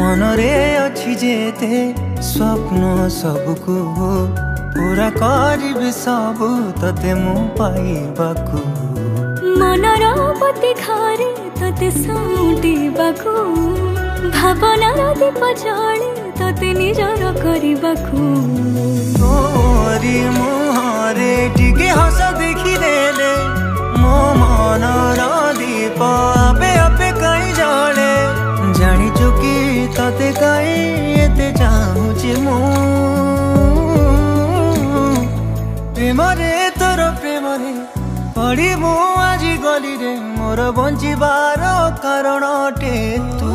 मनरे अच्छी जेते स्वप्न सबको पूरा करिबे सब तते मु पाइबाकू मनर पति घरे तते साउंटिबाकू भावनार दीप जले तते निजर करिबाकू तोरी मुहरे टिके हस देखिदेले मो मनर दीप आपे आपे कहीं जले जानिचु कि तते कहीं एते चाहूची मु प्रेमरे तोर प्रेमरे पड़ी मु आज गली रे मोर बंचिबार कारण अटे तू।